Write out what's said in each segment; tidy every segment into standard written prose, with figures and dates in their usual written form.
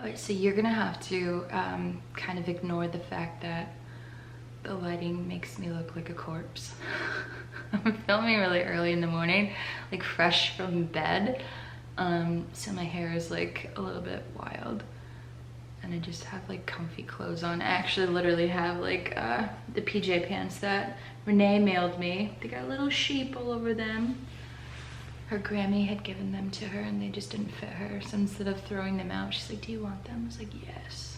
Alright, so you're gonna have to kind of ignore the fact that the lighting makes me look like a corpse. I'm filming really early in the morning, like fresh from bed. So my hair is like a little bit wild. And I just have like comfy clothes on. I actually literally have like the PJ pants that Renee mailed me. They got little sheep all over them. Her Grammy had given them to her and they just didn't fit her. So instead of throwing them out, she's like, do you want them? I was like, yes.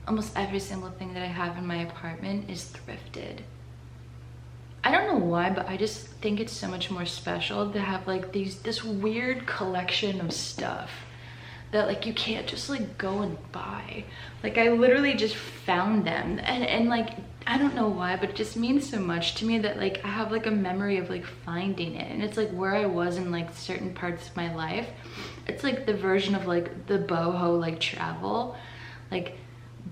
Almost every single thing that I have in my apartment is thrifted. I don't know why, but I just think it's so much more special to have like this weird collection of stuff that like you can't just like go and buy. Like I literally just found them and like I don't know why, but it just means so much to me that like I have like a memory of like finding it, and it's like where I was in like certain parts of my life. It's like the version of like the boho like travel. Like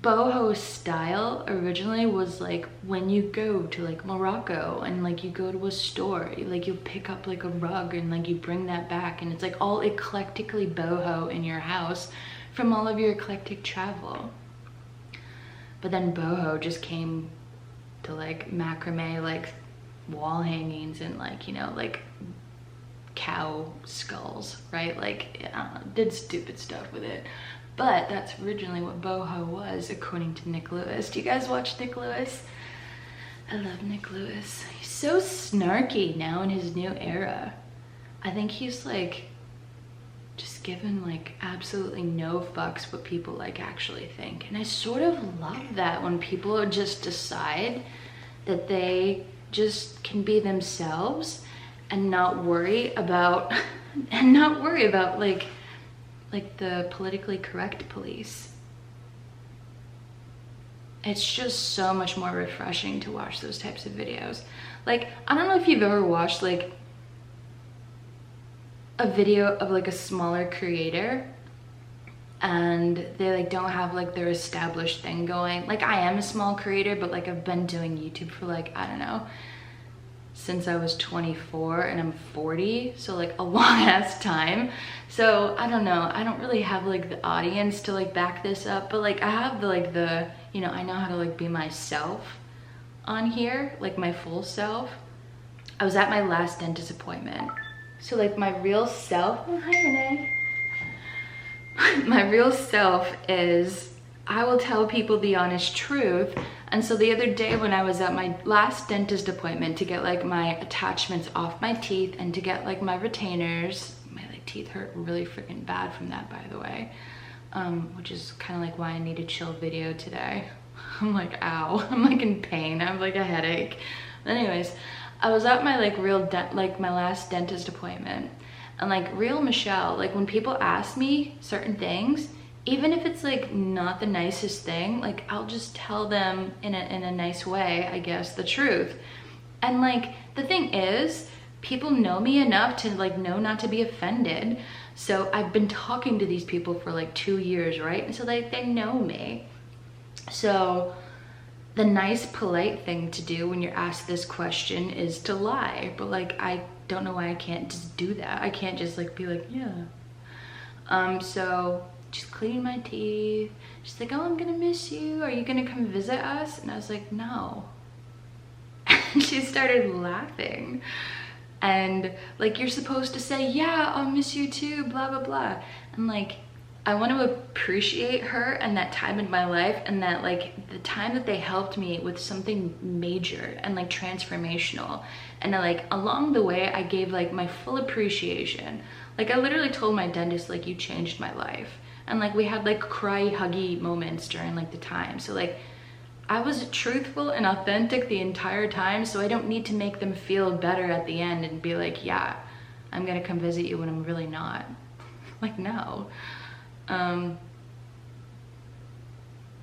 boho style originally was like when you go to like Morocco and like you go to a store, like you pick up like a rug and like you bring that back, and it's like all eclectically boho in your house from all of your eclectic travel. But then boho just came to like macrame, like wall hangings and like, you know, like cow skulls, right? Like did stupid stuff with it. But that's originally what boho was, according to Nick Lewis. Do you guys watch Nick Lewis? I love Nick Lewis. He's so snarky now in his new era. I think he's like just given like absolutely no fucks what people like actually think. And I sort of love that when people just decide that they just can be themselves and not worry about like the politically correct police. It's just so much more refreshing to watch those types of videos. Like, I don't know if you've ever watched like a video of like a smaller creator and they like don't have like their established thing going. Like I am a small creator, but like I've been doing YouTube for like, I don't know, since I was 24 and I'm 40, so like a long ass time. So I don't know, I don't really have like the audience to like back this up, but like I have the you know, I know how to like be myself on here, like my full self. I was at my last dentist appointment, so like my real self, oh hi Renee. My real self is, I will tell people the honest truth. And so the other day when I was at my last dentist appointment to get like my attachments off my teeth and to get like my retainers, my like teeth hurt really freaking bad from that, by the way, which is kind of like why I need a chill video today. I'm like, ow, I'm like in pain, I have like a headache. But anyways, I was at my like my last dentist appointment, and like real Michelle, like when people ask me certain things, even if it's like not the nicest thing, like I'll just tell them in a nice way, I guess, the truth. And like the thing is, people know me enough to like know not to be offended. So I've been talking to these people for like 2 years, right? And so they know me. So the nice polite thing to do when you're asked this question is to lie. But like I don't know why I can't just do that. I can't just like be like, yeah. So just cleaning my teeth. She's like, oh, I'm gonna miss you. Are you gonna come visit us? And I was like, no. And she started laughing. And like, you're supposed to say, yeah, I'll miss you too, blah, blah, blah. And like, I want to appreciate her and that time in my life, and that like the time that they helped me with something major and like transformational. And like along the way, I gave like my full appreciation. Like I literally told my dentist, like, you changed my life. And like we had like cry huggy moments during like the time. So like I was truthful and authentic the entire time, so I don't need to make them feel better at the end and be like, yeah, I'm gonna come visit you when I'm really not. Like, no.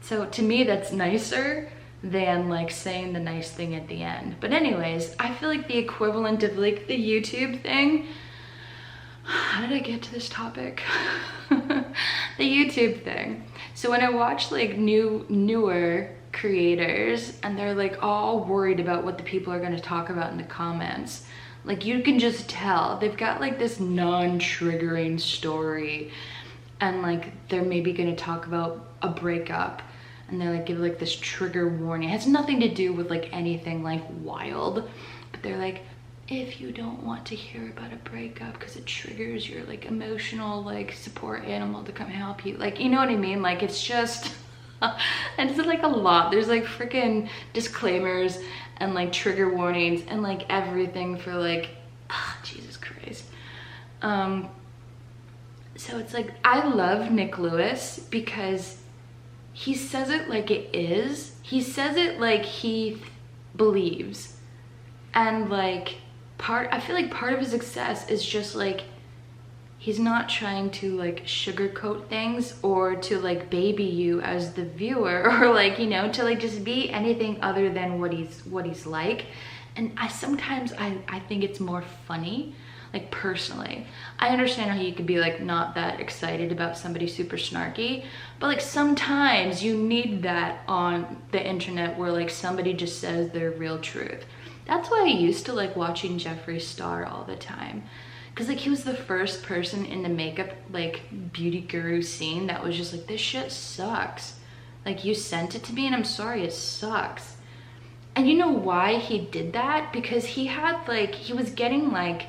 So to me, that's nicer than like saying the nice thing at the end. But anyways, I feel like the equivalent of like the YouTube thing, how did I get to this topic? The YouTube thing. So when I watch like newer creators and they're like all worried about what the people are going to talk about in the comments, like you can just tell they've got like this non-triggering story and like they're maybe gonna talk about a breakup, and they like give like this trigger warning. It has nothing to do with like anything like wild, but they're like, if you don't want to hear about a breakup because it triggers your like emotional like support animal to come help you, like, you know what I mean? Like, it's just and it's like a lot. There's like freaking disclaimers and like trigger warnings and like everything for like, Jesus Christ. So it's like, I love Nick Lewis because he says it like it is. He says it like he believes. And like I feel like part of his success is just like, he's not trying to like sugarcoat things or to like baby you as the viewer, or like, you know, to like just be anything other than what he's like. And sometimes I think it's more funny. Like, personally, I understand how you could be like not that excited about somebody super snarky, but like sometimes you need that on the internet where like somebody just says their real truth. That's why I used to like watching Jeffree Star all the time, because like he was the first person in the makeup like beauty guru scene that was just like, this shit sucks. Like, you sent it to me and I'm sorry, it sucks. And you know why he did that? Because he had like, he was getting like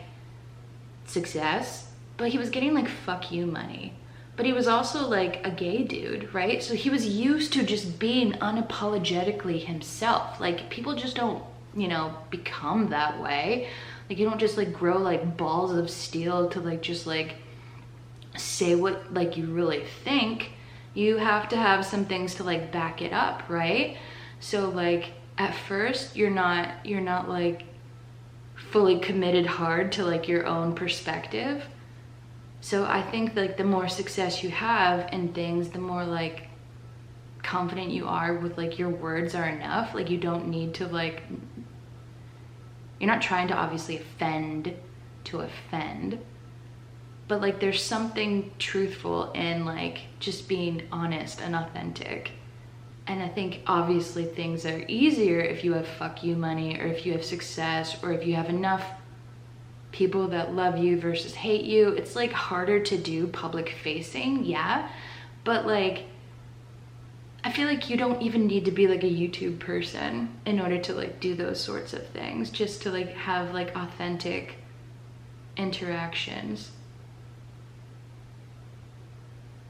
success, but he was getting like fuck you money. But he was also like a gay dude, right? So he was used to just being unapologetically himself. Like, people just don't, you know, become that way. Like, you don't just like grow like balls of steel to like just like say what like you really think. You have to have some things to like back it up, right? So like at first you're not like fully committed hard to like your own perspective. So I think like the more success you have in things, the more like confident you are with like your words are enough. Like, you don't need to like, you're not trying to obviously offend, but like there's something truthful in like just being honest and authentic. And I think obviously things are easier if you have fuck you money, or if you have success, or if you have enough people that love you versus hate you. It's like harder to do public facing, yeah. But like, I feel like you don't even need to be like a YouTube person in order to like do those sorts of things, just to like have like authentic interactions.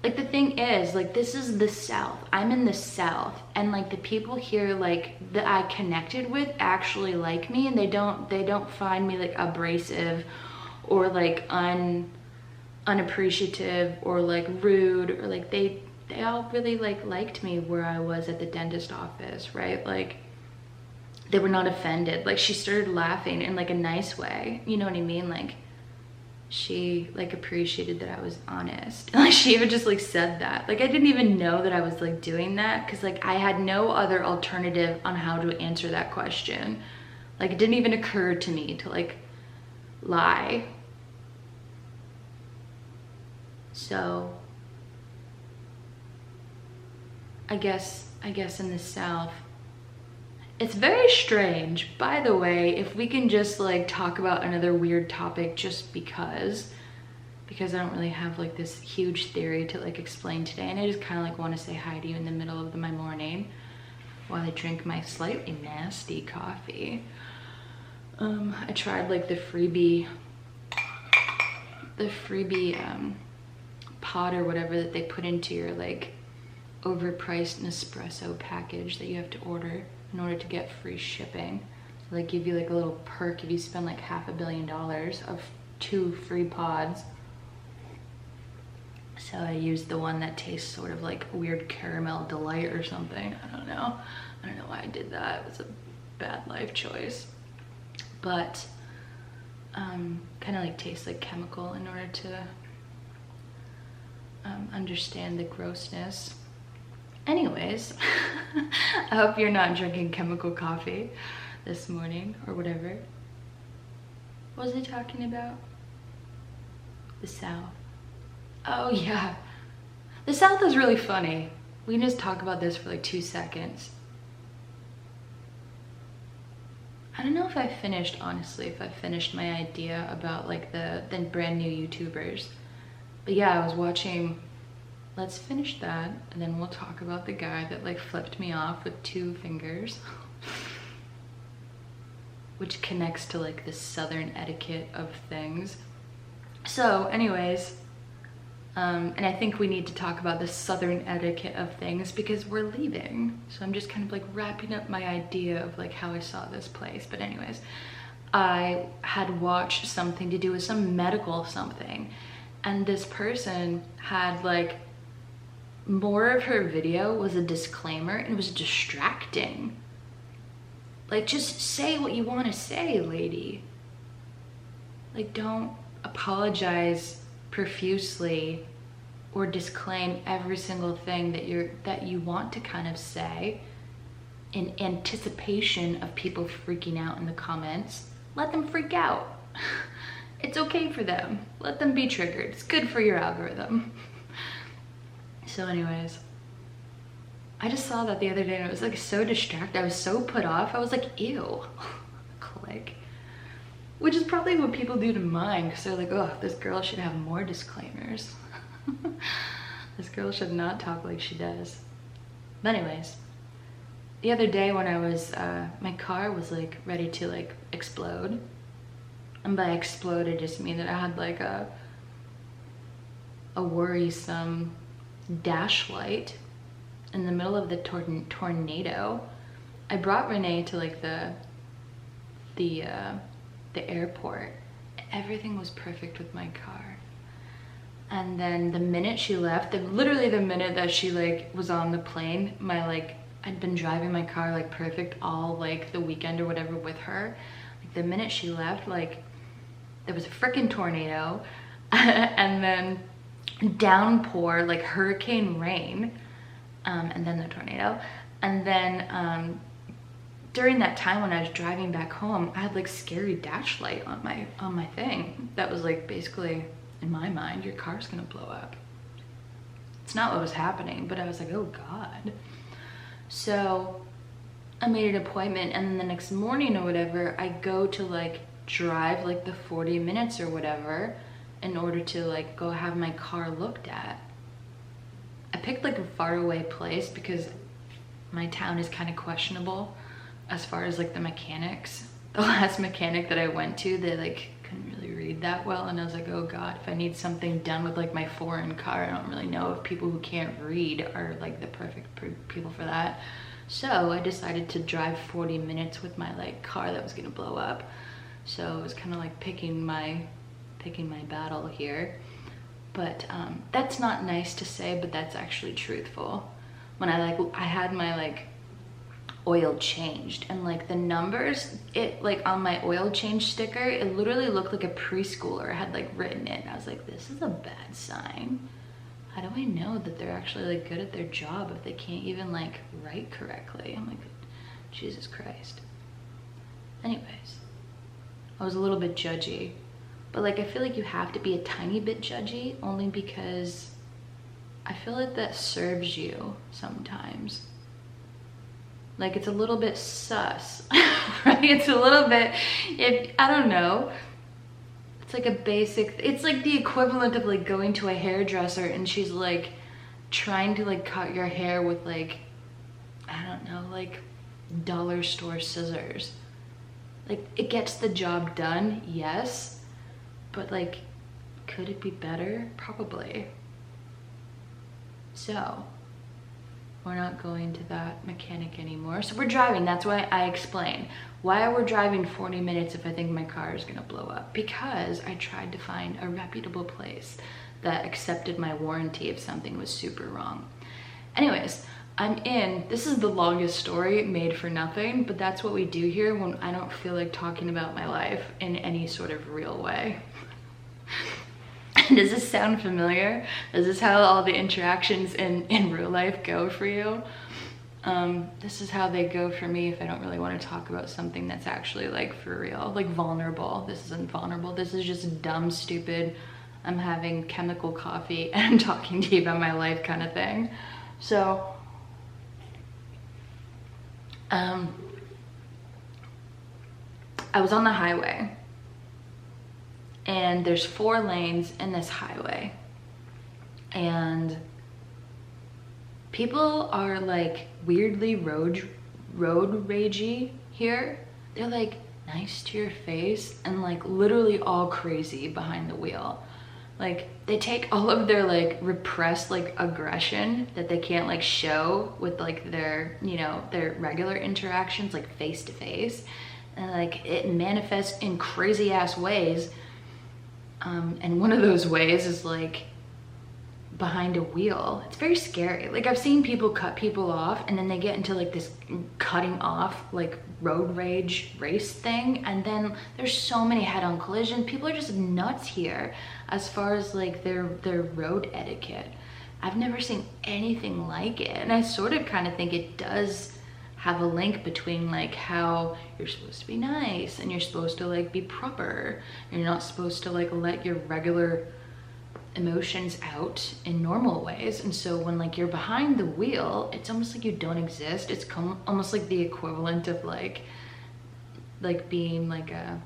Like, the thing is, like, this is the South. I'm in the South, and like the people here like that I connected with actually like me, and they don't find me like abrasive or like unappreciative or like rude, or like they all really like liked me where I was at the dentist office, right? Like, they were not offended. Like, she started laughing in like a nice way, you know what I mean? Like, she like appreciated that I was honest. Like, she even just like said that. Like, I didn't even know that I was like doing that, because like I had no other alternative on how to answer that question. Like, it didn't even occur to me to like lie. So I guess in the South, it's very strange. By the way, if we can just like talk about another weird topic, just because I don't really have like this huge theory to like explain today, and I just kind of like want to say hi to you in the middle of my morning while I drink my slightly nasty coffee. I tried like the freebie pod or whatever that they put into your like overpriced Nespresso package that you have to order in order to get free shipping. So they give you like a little perk if you spend like $500 million of 2 free pods. So I used the one that tastes sort of like weird caramel delight or something. I don't know why I did that. It was a bad life choice, but kind of like tastes like chemical in order to understand the grossness. Anyways, I hope you're not drinking chemical coffee this morning or whatever. What was I talking about? The South. Oh yeah, the South is really funny. We can just talk about this for like 2 seconds. I don't know if I finished, honestly, if I finished my idea about like the brand new YouTubers. But yeah, I was watching let's finish that, and then we'll talk about the guy that like flipped me off with 2 fingers. Which connects to like the southern etiquette of things. So anyways, and I think we need to talk about the southern etiquette of things because we're leaving. So I'm just kind of like wrapping up my idea of like how I saw this place. But anyways, I had watched something to do with some medical something, and this person had like, more of her video was a disclaimer and it was distracting. Like, just say what you want to say, lady. Like, don't apologize profusely or disclaim every single thing that you want to kind of say in anticipation of people freaking out in the comments. Let them freak out. It's okay for them. Let them be triggered. It's good for your algorithm. So anyways, I just saw that the other day and it was like so distracted. I was so put off. I was like, ew. Click. Which is probably what people do to mine, because they're like, oh, this girl should have more disclaimers. This girl should not talk like she does. But anyways, the other day when I was, my car was like ready to like explode. And by explode, I just mean that I had like a worrisome dash light in the middle of the tornado. I brought Renee to like the airport. Everything was perfect with my car. And then the minute she left, literally the minute that she like was on the plane, I'd been driving my car like perfect all like the weekend or whatever with her. Like the minute she left, like there was a freaking tornado and then downpour, like hurricane rain, and then the tornado. And then during that time when I was driving back home, I had like scary dash light on my thing that was like, basically in my mind, your car's gonna blow up. It's not what was happening, but I was like, oh God. So I made an appointment, and then the next morning or whatever, I go to like drive like the 40 minutes or whatever in order to like go have my car looked at. I picked like a faraway place because my town is kind of questionable as far as like the mechanics. The last mechanic that I went to, they like couldn't really read that well, and I was like, oh God, if I need something done with like my foreign car, I don't really know if people who can't read are like the perfect people for that. So I decided to drive 40 minutes with my like car that was gonna blow up. So it was kind of like picking my battle here. But that's not nice to say, but that's actually truthful. When I had my like oil changed, and like the numbers, it like on my oil change sticker, it literally looked like a preschooler had like written it. And I was like, this is a bad sign. How do I know that they're actually like good at their job if they can't even like write correctly? I'm like, Jesus Christ. Anyways, I was a little bit judgy, but like I feel like you have to be a tiny bit judgy, only because I feel like that serves you sometimes. Like it's a little bit sus, right? It's a little bit, I don't know. It's like a basic, it's like the equivalent of like going to a hairdresser and she's like trying to like cut your hair with like, I don't know, like dollar store scissors. Like it gets the job done, yes, but like, could it be better? Probably. So we're not going to that mechanic anymore. So we're driving. That's why I explain why we're driving 40 minutes if I think my car is gonna blow up. Because I tried to find a reputable place that accepted my warranty if something was super wrong. Anyways, this is the longest story made for nothing, but that's what we do here when I don't feel like talking about my life in any sort of real way. Does this sound familiar? Is this how all the interactions in real life go for you? This is how they go for me if I don't really want to talk about something that's actually like for real, like vulnerable. This isn't vulnerable. This is just dumb, stupid, I'm having chemical coffee and I'm talking to you about my life kind of thing. So, I was on the highway. And there's 4 lanes in this highway. And People are like weirdly road ragey here. They're like nice to your face and like literally all crazy behind the wheel. Like they take all of their like repressed like aggression that they can't like show with like their, you know, their regular interactions like face to face, and like it manifests in crazy ass ways. And one of those ways is like behind a wheel. It's very scary. Like I've seen people cut people off and then they get into like this cutting off like road rage race thing, and then there's so many head-on collisions. People are just nuts here as far as like their road etiquette. I've never seen anything like it, and I sort of kind of think it does have a link between like how you're supposed to be nice and you're supposed to like be proper, and you're not supposed to like let your regular emotions out in normal ways. And so when like you're behind the wheel, it's almost like you don't exist. It's almost like the equivalent of like being like a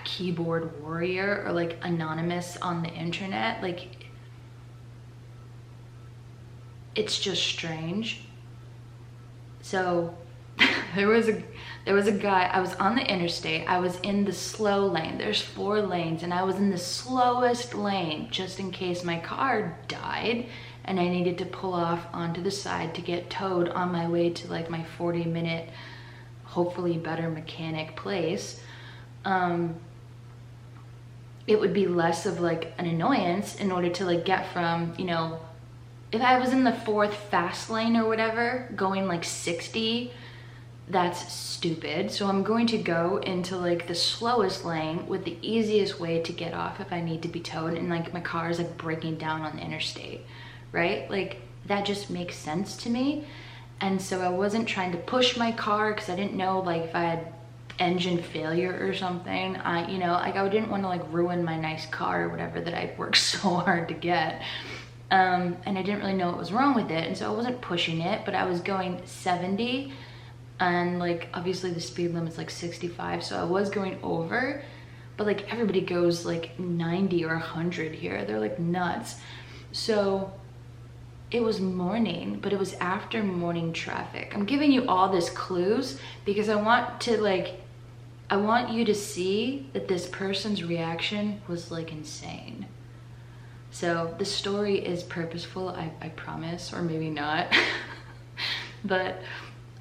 keyboard warrior or like anonymous on the internet. Like it's just strange. So there was a guy, I was on the interstate, I was in the slow lane, there's 4 lanes, and I was in the slowest lane just in case my car died and I needed to pull off onto the side to get towed on my way to like my 40-minute, hopefully better mechanic place. It would be less of like an annoyance in order to like get from, you know, if I was in the 4th fast lane or whatever, going like 60, that's stupid. So I'm going to go into like the slowest lane with the easiest way to get off if I need to be towed, and like my car is like breaking down on the interstate, right? Like that just makes sense to me. And so I wasn't trying to push my car because I didn't know like if I had engine failure or something. You know, like I didn't want to like ruin my nice car or whatever that I worked so hard to get. And I didn't really know what was wrong with it, and so I wasn't pushing it, but I was going 70, and like obviously the speed limit is like 65, so I was going over, but like everybody goes like 90 or 100 here. They're like nuts. So it was morning, but it was after morning traffic. I'm giving you all this clues because I want you to see that this person's reaction was like insane. So the story is purposeful, I promise, or maybe not. But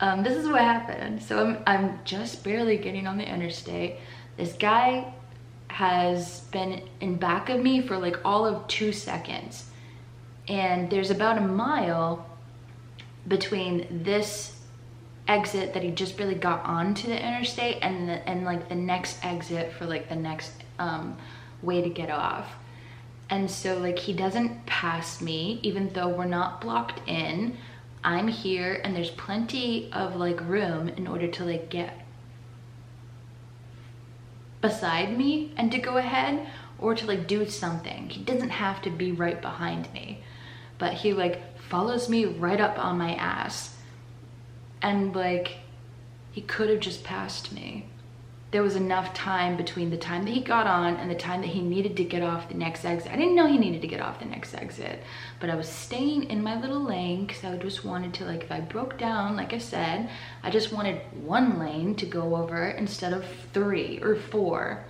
this is what happened. So I'm just barely getting on the interstate. This guy has been in back of me for like all of 2 seconds. And there's about a mile between this exit that he just barely got onto the interstate and like the next exit for like the next way to get off. And so like he doesn't pass me even though we're not blocked in. I'm here and there's plenty of like room in order to like get beside me and to go ahead or to like do something. He doesn't have to be right behind me, but he like follows me right up on my ass, and like he could have just passed me. There was enough time between the time that he got on and the time that he needed to get off the next exit. I didn't know he needed to get off the next exit, but I was staying in my little lane because I just wanted to, like, if I broke down, like I said, I just wanted 1 lane to go over instead of 3 or 4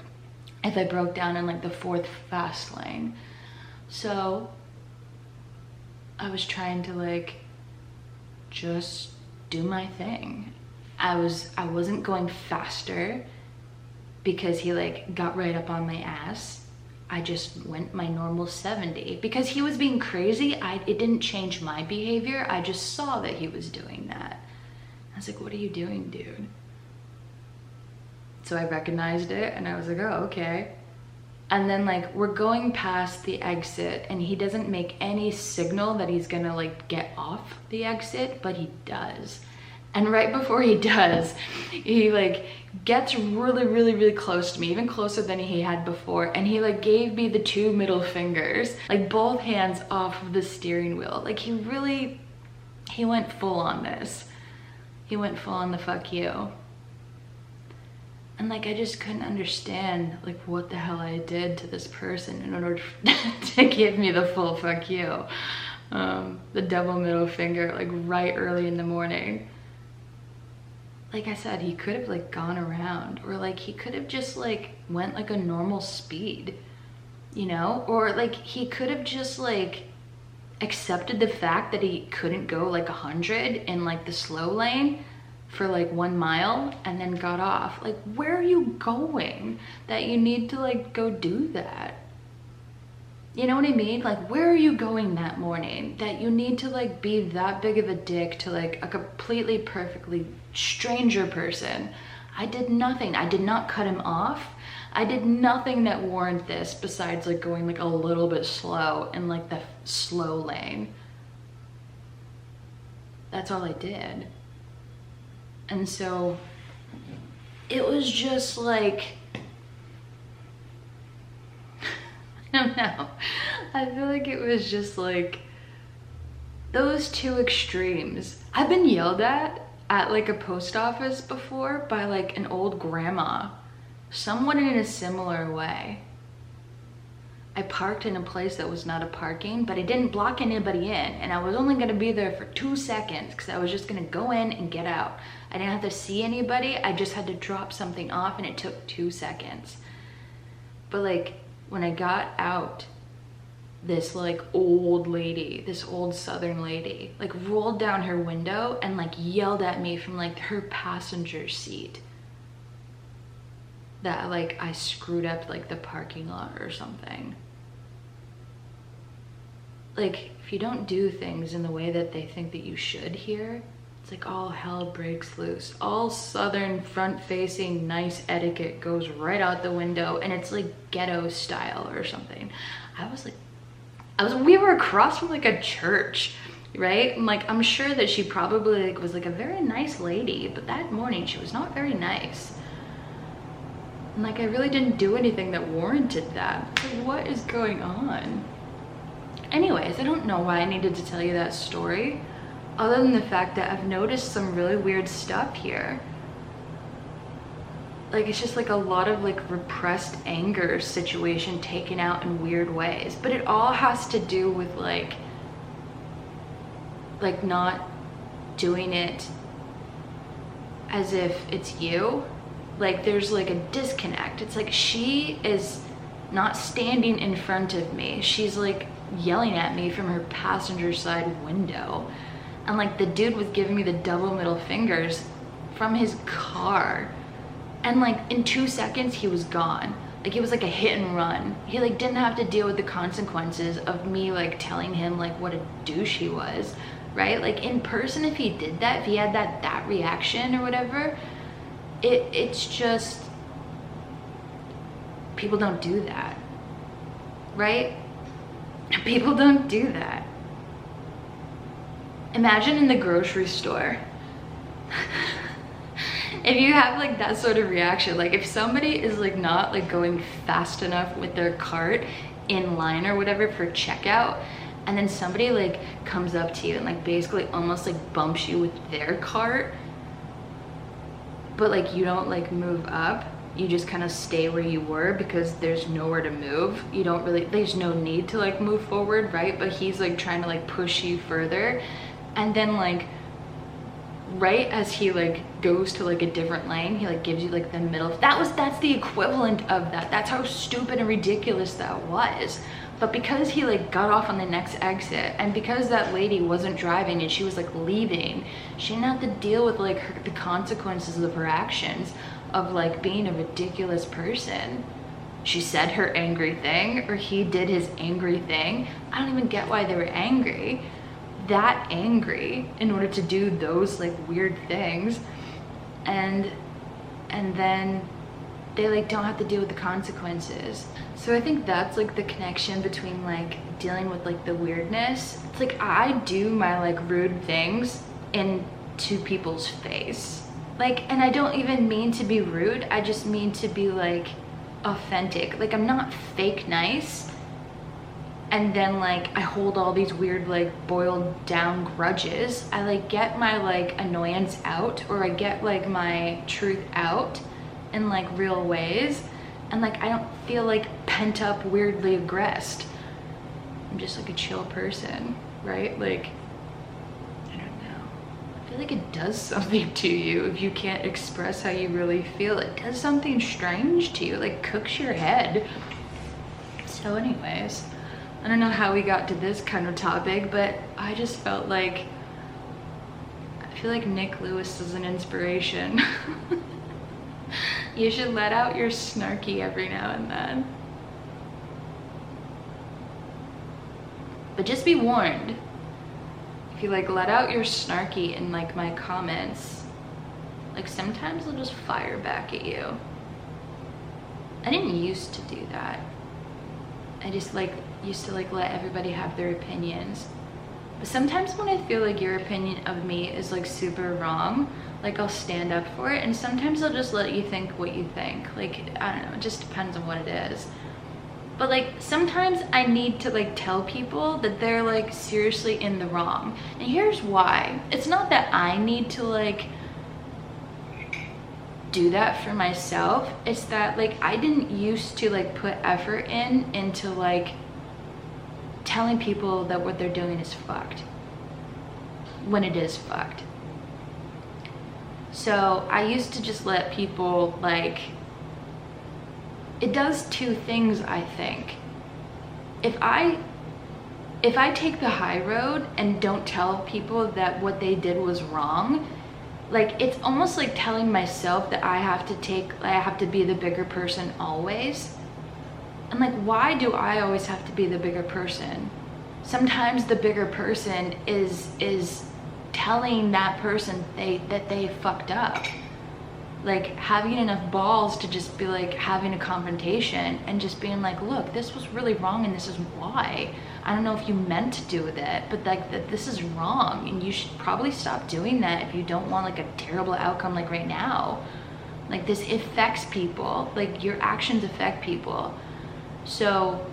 if I broke down in like the 4th fast lane. So I was trying to like just do my thing. I wasn't going faster because he like got right up on my ass. I just went my normal 70 because he was being crazy. It didn't change my behavior. I just saw that he was doing that. I was like, what are you doing, dude? So I recognized it and I was like, oh, okay. And then like we're going past the exit and he doesn't make any signal that he's gonna like get off the exit, but he does. And right before he does, he like gets really close to me, even closer than he had before. And he like gave me the 2 middle fingers, like both hands off of the steering wheel. Like he went full on this. He went full on the fuck you. And like, I just couldn't understand like what the hell I did to this person in order to give me the full fuck you. The double middle finger, like right early in the morning. Like I said, he could have like gone around, or like he could have just like went like a normal speed, you know? Or like he could have just like accepted the fact that he couldn't go like 100 in like the slow lane for like 1 mile and then got off. Like, where are you going that you need to like go do that? You know what I mean? Like, where are you going that morning that you need to like be that big of a dick to like a completely perfectly stranger person? I did nothing. I did not cut him off. I did nothing that warranted this besides like going like a little bit slow in like the slow lane. That's all I did. And so it was just like, I don't know. I feel like it was just like those two extremes. I've been yelled at like a post office before by like an old grandma, somewhat in a similar way. I parked in a place that was not a parking, but I didn't block anybody in, and I was only gonna be there for 2 seconds because I was just gonna go in and get out. I didn't have to see anybody, I just had to drop something off, and it took 2 seconds. But like, when I got out, this like old lady, this old Southern lady, like rolled down her window and like yelled at me from like her passenger seat that like I screwed up like the parking lot or something. Like, if you don't do things in the way that they think that you should here, it's like all hell breaks loose. All Southern front-facing nice etiquette goes right out the window, and it's like ghetto style or something. We were across from like a church, right? And like, I'm sure that she probably like was like a very nice lady, but that morning she was not very nice. And like, I really didn't do anything that warranted that. Like, what is going on? Anyways, I don't know why I needed to tell you that story, other than the fact that I've noticed some really weird stuff here. Like, it's just like a lot of like repressed anger situation taken out in weird ways. But it all has to do with like not doing it as if it's you. Like, there's like a disconnect. It's like she is not standing in front of me. She's like yelling at me from her passenger side window. And like, the dude was giving me the double middle fingers from his car. And like, in 2 seconds, he was gone. Like, it was like a hit and run. He like didn't have to deal with the consequences of me like telling him like what a douche he was, right? Like, in person, if he did that, if he had that reaction or whatever, it's just, people don't do that, right? People don't do that. Imagine in the grocery store. If you have like that sort of reaction, like if somebody is like not like going fast enough with their cart in line or whatever for checkout, and then somebody like comes up to you and like basically almost like bumps you with their cart, but like you don't like move up, you just kind of stay where you were because there's nowhere to move. You don't really, there's no need to like move forward, right? But he's like trying to like push you further, and then like right as he like goes to like a different lane, he like gives you like the middle. That's the equivalent of that. That's how stupid and ridiculous that was. But because he like got off on the next exit, and because that lady wasn't driving and she was like leaving, she didn't have to deal with like the consequences of her actions of like being a ridiculous person. She said her angry thing, or he did his angry thing. I don't even get why they were angry, that angry, in order to do those like weird things. And then they like don't have to deal with the consequences. So I think that's like the connection between like dealing with like the weirdness. It's like, I do my like rude things into people's face. Like, and I don't even mean to be rude, I just mean to be like authentic. Like, I'm not fake nice, and then like I hold all these weird like boiled down grudges. I like get my like annoyance out, or I get like my truth out in like real ways, and like I don't feel like pent up weirdly aggressed. I'm just like a chill person. right? Like, I don't know. I feel like it does something to you if you can't express how you really feel. It does something strange to you, like cooks your head. So anyways, I don't know how we got to this kind of topic, but I just felt like, I feel like Nick Lewis is an inspiration. You should let out your snarky every now and then. But just be warned, if you like let out your snarky in like my comments, like sometimes I'll just fire back at you. I didn't used to do that. I just like used to like let everybody have their opinions. But sometimes when I feel like your opinion of me is like super wrong, like I'll stand up for it, and sometimes I'll just let you think what you think. Like, I don't know, it just depends on what it is. But like sometimes I need to like tell people that they're like seriously in the wrong. And here's why. It's not that I need to like do that for myself. It's that like I didn't used to like put effort into like telling people that what they're doing is fucked when it is fucked. So I used to just let people like, it does two things, I think. If I take the high road and don't tell people that what they did was wrong, like it's almost like telling myself that I have to be the bigger person always. And like, why do I always have to be the bigger person? Sometimes the bigger person is telling that person that they fucked up. Like having enough balls to just be like having a confrontation and just being like, look, this was really wrong and this is why. I don't know if you meant to do that, but like this is wrong and you should probably stop doing that if you don't want like a terrible outcome like right now. Like this affects people, like your actions affect people. So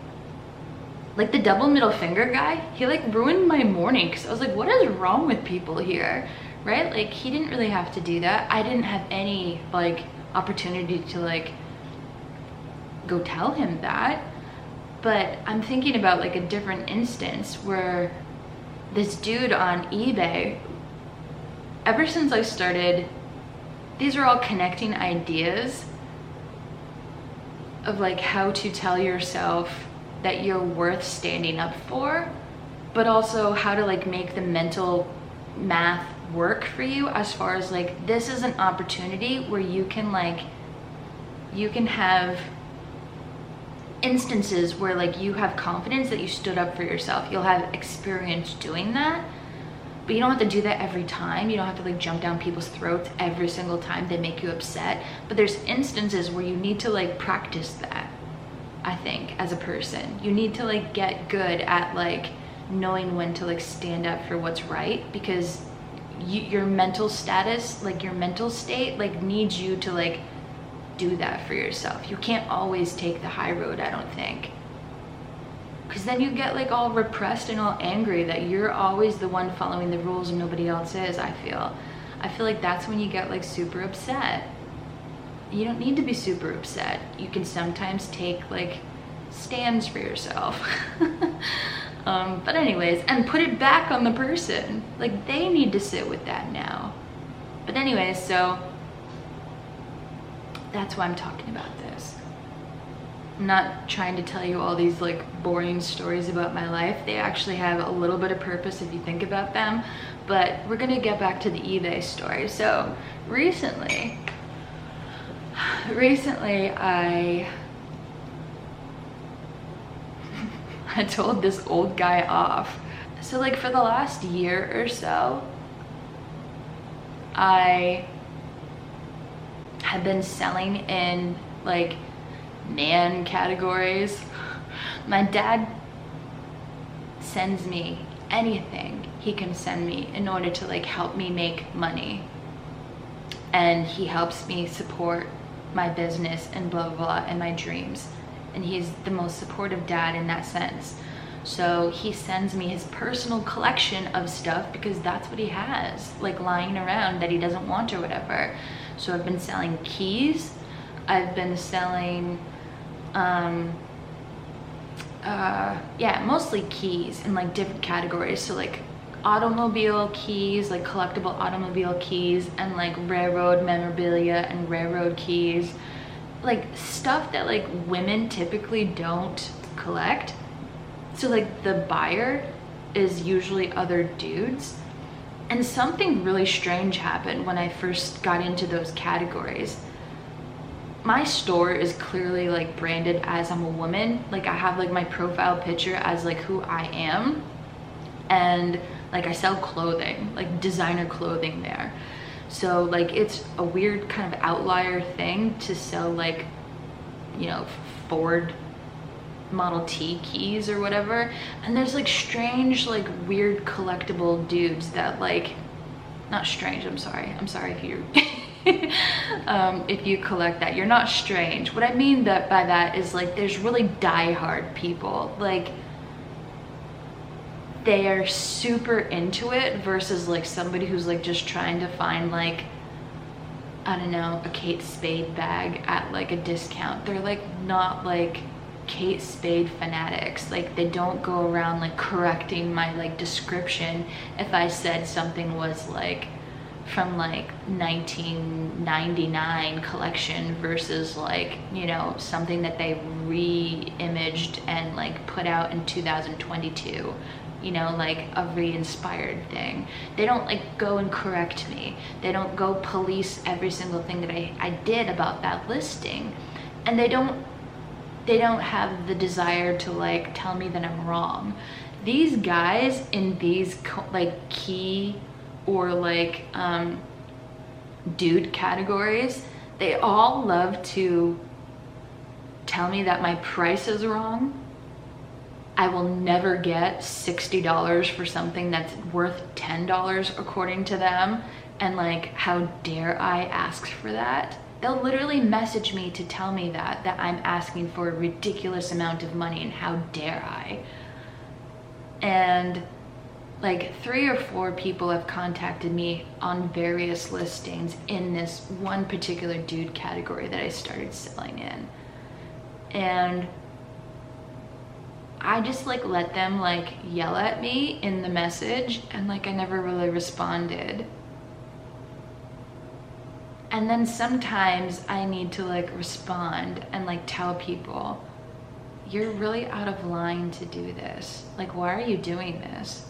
like the double middle finger guy, he like ruined my morning because I was like, what is wrong with people here? Right? Like he didn't really have to do that. I didn't have any like opportunity to like go tell him that. But I'm thinking about like a different instance where this dude on eBay, ever since I started, these are all connecting ideas of like how to tell yourself that you're worth standing up for, but also how to like make the mental math work for you, as far as like this is an opportunity where you can have instances where like you have confidence that you stood up for yourself. You'll have experience doing that, but you don't have to do that every time. You don't have to like jump down people's throats every single time they make you upset. But there's instances where you need to like practice that. I think as a person, you need to like get good at like knowing when to like stand up for what's right, because your mental status, like your mental state, like needs you to like do that for yourself. You can't always take the high road, I don't think, because then you get like all repressed and all angry that you're always the one following the rules and nobody else is. I feel like that's when you get like super upset. You don't need to be super upset. You can sometimes take like stands for yourself. But anyways, and put it back on the person. Like they need to sit with that now. But anyways, so that's why I'm talking about this. I'm not trying to tell you all these like boring stories about my life. They actually have a little bit of purpose if you think about them. But we're gonna get back to the eBay story. So recently I told this old guy off. So like for the last year or so, I have been selling in like man categories. My dad sends me anything he can send me in order to like help me make money, and he helps me support my business and blah blah blah and my dreams, and he's the most supportive dad in that sense. So he sends me his personal collection of stuff because that's what he has like lying around that he doesn't want or whatever. So I've been selling keys, I've been selling yeah, mostly keys in like different categories. So like automobile keys, like collectible automobile keys, and like railroad memorabilia and railroad keys, like stuff that like women typically don't collect. So like the buyer is usually other dudes. And something really strange happened when I first got into those categories. My store is clearly like branded as I'm a woman. Like I have like my profile picture as like who I am. And like I sell clothing, like designer clothing there. So like it's a weird kind of outlier thing to sell like, you know, Ford Model T keys or whatever. And there's like strange, like weird collectible dudes that like, not strange, I'm sorry if you if you collect that, you're not strange. What I mean that by that is like there's really diehard people, like they are super into it versus like somebody who's like just trying to find like, I don't know, a Kate Spade bag at like a discount. They're like not like Kate Spade fanatics. Like they don't go around like correcting my like description if I said something was like from like 1999 collection versus like, you know, something that they re-imaged and like put out in 2022, you know, like a re-inspired thing. They don't like go and correct me. They don't go police every single thing that I did about that listing. And they don't have the desire to like tell me that I'm wrong. These guys in these like key or like dude categories, they all love to tell me that my price is wrong. I will never get $60 for something that's worth $10 according to them. And like, how dare I ask for that? They'll literally message me to tell me that I'm asking for a ridiculous amount of money, and how dare I? And like 3 or 4 people have contacted me on various listings in this one particular dude category that I started selling in. And I just like let them like yell at me in the message, and like I never really responded. And then sometimes I need to like respond and like tell people, you're really out of line to do this. Like, why are you doing this?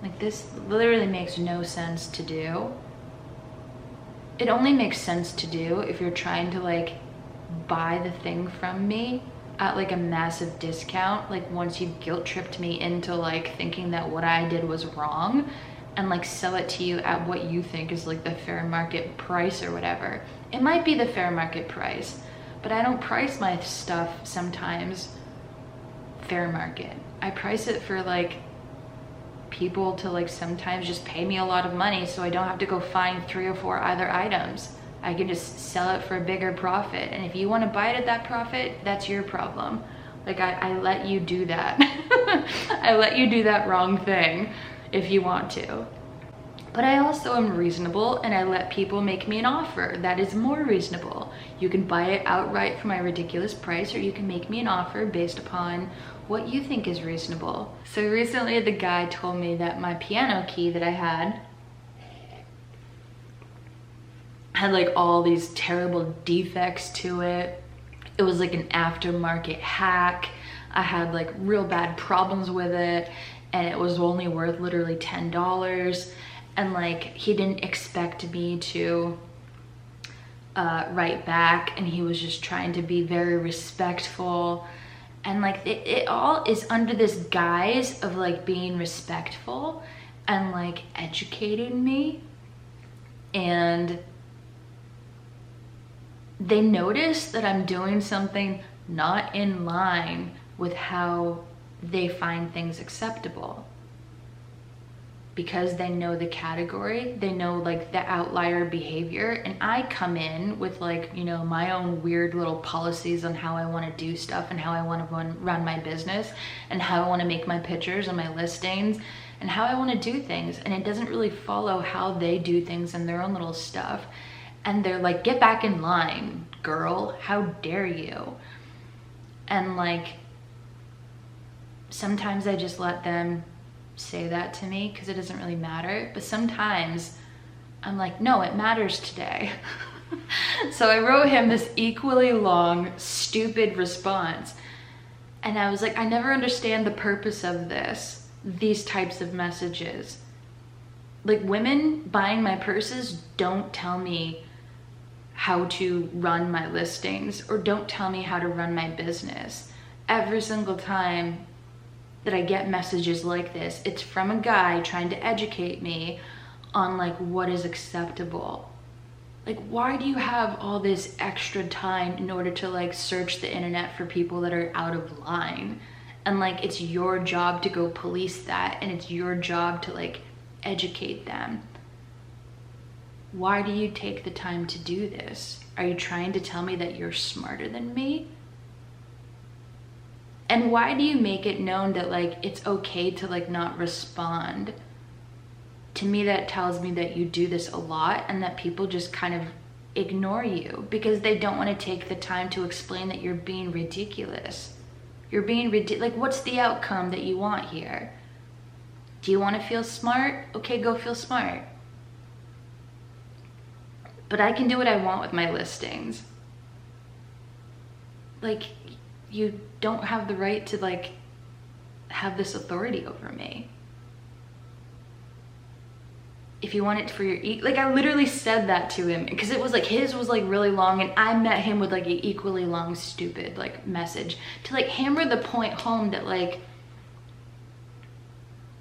Like, this literally makes no sense to do. It only makes sense to do if you're trying to like buy the thing from me at like a massive discount. Like once you've guilt tripped me into like thinking that what I did was wrong, and like sell it to you at what you think is like the fair market price or whatever. It might be the fair market price, but I don't price my stuff sometimes fair market. I price it for like people to like sometimes just pay me a lot of money so I don't have to go find 3 or 4 other items. I can just sell it for a bigger profit. And if you want to buy it at that profit, that's your problem. Like I let you do that. I let you do that wrong thing if you want to. But I also am reasonable, and I let people make me an offer that is more reasonable. You can buy it outright for my ridiculous price, or you can make me an offer based upon what you think is reasonable. So recently the guy told me that my piano key that I had like all these terrible defects to it. It was like an aftermarket hack. I had like real bad problems with it, and it was only worth literally $10. And like he didn't expect me to write back, and he was just trying to be very respectful. And like it all is under this guise of like being respectful and like educating me. And they notice that I'm doing something not in line with how they find things acceptable. Because they know the category, they know like the outlier behavior, and I come in with like, you know, my own weird little policies on how I want to do stuff and how I want to run my business and how I want to make my pictures and my listings and how I want to do things. And it doesn't really follow how they do things in their own little stuff. And they're like, get back in line, girl, how dare you? And like, sometimes I just let them say that to me because it doesn't really matter. But sometimes I'm like, no, it matters today. So I wrote him this equally long, stupid response. And I was like, I never understand the purpose of these types of messages. Like, women buying my purses don't tell me how to run my listings or don't tell me how to run my business. Every single time that I get messages like this, it's from a guy trying to educate me on like what is acceptable. Like, why do you have all this extra time in order to like search the internet for people that are out of line? And like, it's your job to go police that, and it's your job to like educate them. Why do you take the time to do this? Are you trying to tell me that you're smarter than me? And why do you make it known that like it's okay to like not respond? To me, that tells me that you do this a lot and that people just kind of ignore you because they don't want to take the time to explain that you're being ridiculous. You're being like, what's the outcome that you want here? Do you want to feel smart? Okay, go feel smart. But I can do what I want with my listings. Like, you don't have the right to like have this authority over me. If you want it for your like, I literally said that to him because it was like, his was like really long and I met him with like an equally long, stupid like message to like hammer the point home that like,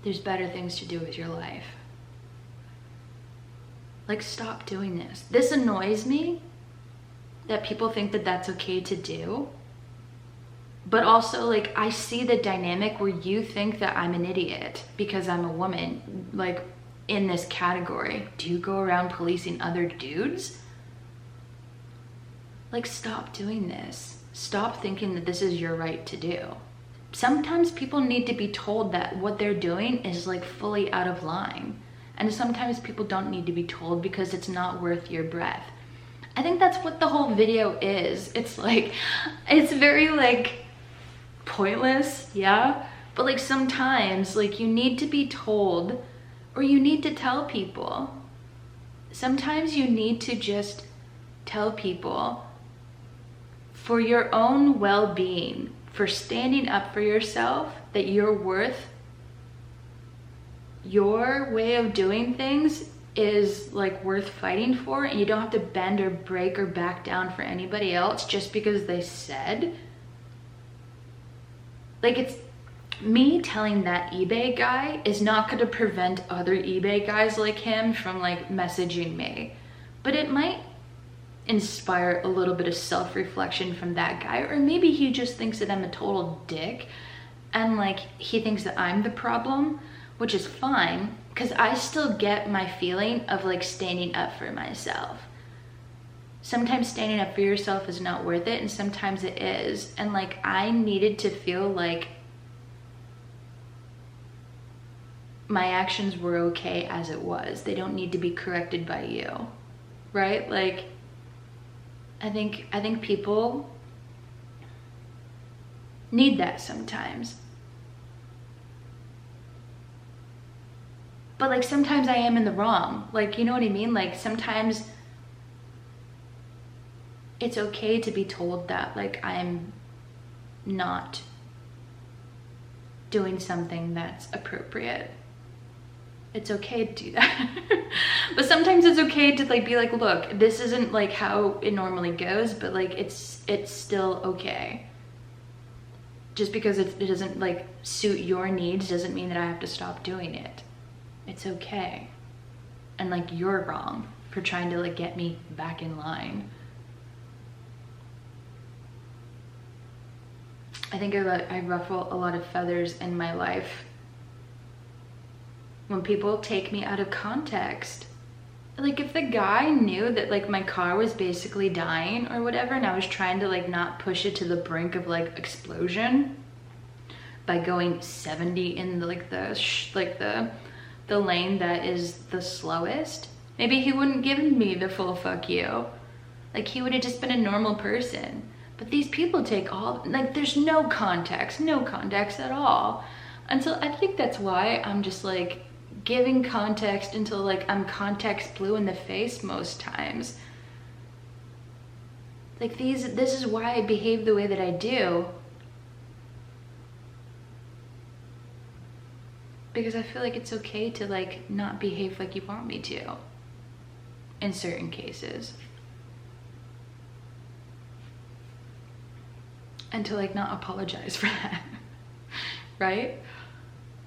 there's better things to do with your life. Like, stop doing this. This annoys me that people think that that's okay to do. But also, like, I see the dynamic where you think that I'm an idiot because I'm a woman, like, in this category. Do you go around policing other dudes? Like, stop doing this. Stop thinking that this is your right to do. Sometimes people need to be told that what they're doing is like fully out of line. And sometimes people don't need to be told because it's not worth your breath. I think that's what the whole video is. It's like, it's very like pointless, yeah? But like sometimes like you need to be told or you need to tell people. Sometimes you need to just tell people for your own well-being, for standing up for yourself, that you're worth, your way of doing things is like worth fighting for, and you don't have to bend or break or back down for anybody else just because they said. Like, it's me telling that eBay guy is not going to prevent other eBay guys like him from like messaging me, but it might inspire a little bit of self-reflection from that guy. Or maybe he just thinks that I'm a total dick and like he thinks that I'm the problem, which is fine because I still get my feeling of like standing up for myself. Sometimes standing up for yourself is not worth it, and sometimes it is. And like, I needed to feel like my actions were okay as it was. They don't need to be corrected by you, right? Like, I think people need that sometimes. But like, sometimes I am in the wrong. Like, you know what I mean? Like, sometimes it's okay to be told that like I'm not doing something that's appropriate. It's okay to do that. But sometimes it's okay to like be like, look, this isn't like how it normally goes, but like it's still okay. Just because it doesn't like suit your needs doesn't mean that I have to stop doing it. It's okay. And like, you're wrong for trying to like get me back in line. I think I ruffle a lot of feathers in my life when people take me out of context. Like, if the guy knew that like my car was basically dying or whatever, and I was trying to like not push it to the brink of like explosion by going 70 in the lane that is the slowest, maybe he wouldn't give me the full fuck you. Like, he would have just been a normal person. But these people take all, like, there's no context at all. And so I think that's why I'm just like giving context until like I'm context blue in the face most times. Like this is why I behave the way that I do. Because I feel like it's okay to like not behave like you want me to in certain cases. And to like not apologize for that, right?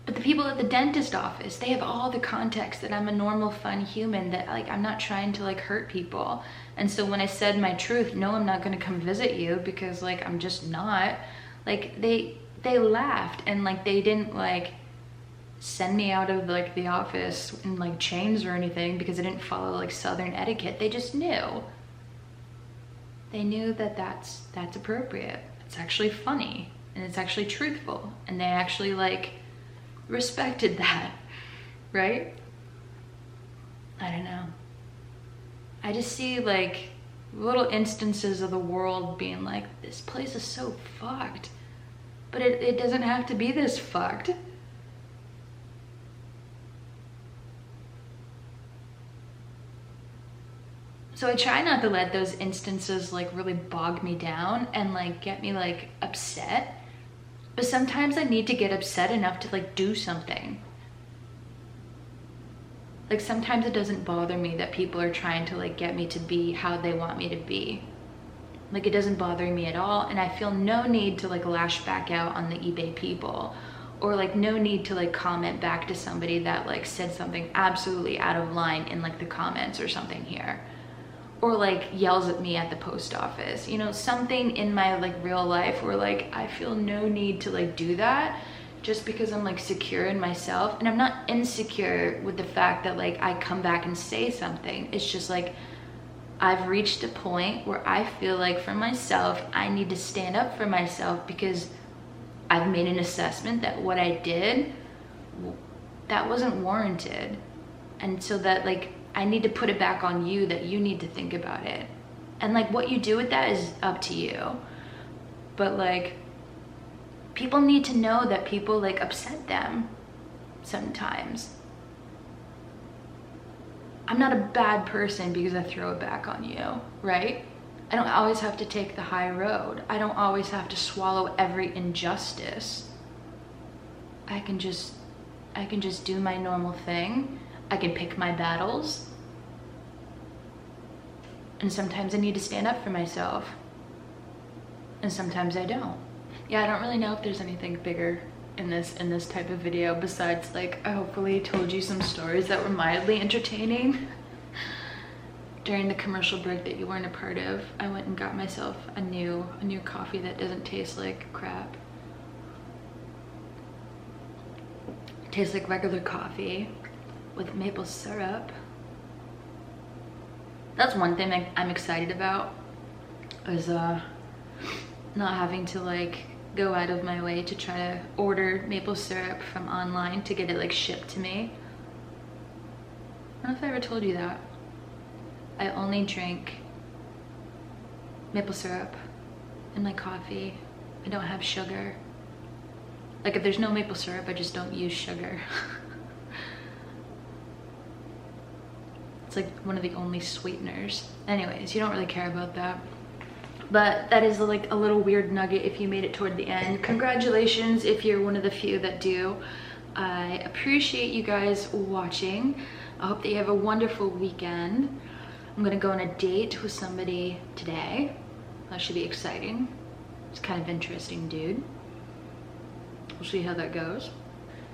But the people at the dentist office, they have all the context that I'm a normal, fun human, that like I'm not trying to like hurt people. And so when I said my truth, no, I'm not gonna come visit you because like I'm just not, like they laughed, and like they didn't like send me out of like the office in like chains or anything because I didn't follow like Southern etiquette. They just knew. They knew that that's appropriate. It's actually funny and it's actually truthful, and they actually like respected that, right? I don't know. I just see like little instances of the world being like, this place is so fucked, but it doesn't have to be this fucked. So I try not to let those instances like really bog me down and like get me like upset. But sometimes I need to get upset enough to like do something. Like sometimes it doesn't bother me that people are trying to like get me to be how they want me to be. Like it doesn't bother me at all, and I feel no need to like lash back out on the eBay people, or like no need to like comment back to somebody that like said something absolutely out of line in like the comments or something here. Or like yells at me at the post office, you know, something in my like real life where like I feel no need to like do that, just because I'm like secure in myself. And I'm not insecure with the fact that like I come back and say something. It's just like I've reached a point where I feel like for myself I need to stand up for myself, because I've made an assessment that what I did, that wasn't warranted. And so that like I need to put it back on you, that you need to think about it. And like what you do with that is up to you. But like people need to know that people like upset them sometimes. I'm not a bad person because I throw it back on you, right? I don't always have to take the high road. I don't always have to swallow every injustice. I can just do my normal thing. I can pick my battles. And sometimes I need to stand up for myself. And sometimes I don't. Yeah, I don't really know if there's anything bigger in this type of video besides like I hopefully told you some stories that were mildly entertaining. During the commercial break that you weren't a part of, I went and got myself a new coffee that doesn't taste like crap. It tastes like regular coffee with maple syrup. That's one thing I'm excited about, is not having to like go out of my way to try to order maple syrup from online to get it like shipped to me. I don't know if I ever told you that. I only drink maple syrup in my coffee. I don't have sugar. Like if there's no maple syrup, I just don't use sugar. It's like one of the only sweeteners. Anyways, you don't really care about that. But that is like a little weird nugget if you made it toward the end. Congratulations if you're one of the few that do. I appreciate you guys watching. I hope that you have a wonderful weekend. I'm gonna go on a date with somebody today. That should be exciting. It's kind of interesting dude. We'll see how that goes.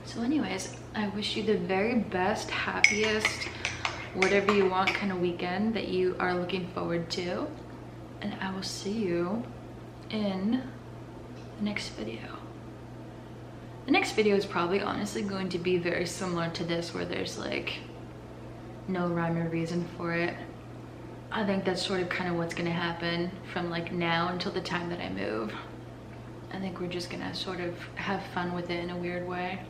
So anyways, I wish you the very best, happiest, whatever you want kind of weekend that you are looking forward to. And I will see you in the next video. The next video is probably honestly going to be very similar to this, where there's like no rhyme or reason for it. I think that's sort of kind of what's gonna happen from like now until the time that I move. I think we're just gonna sort of have fun with it in a weird way.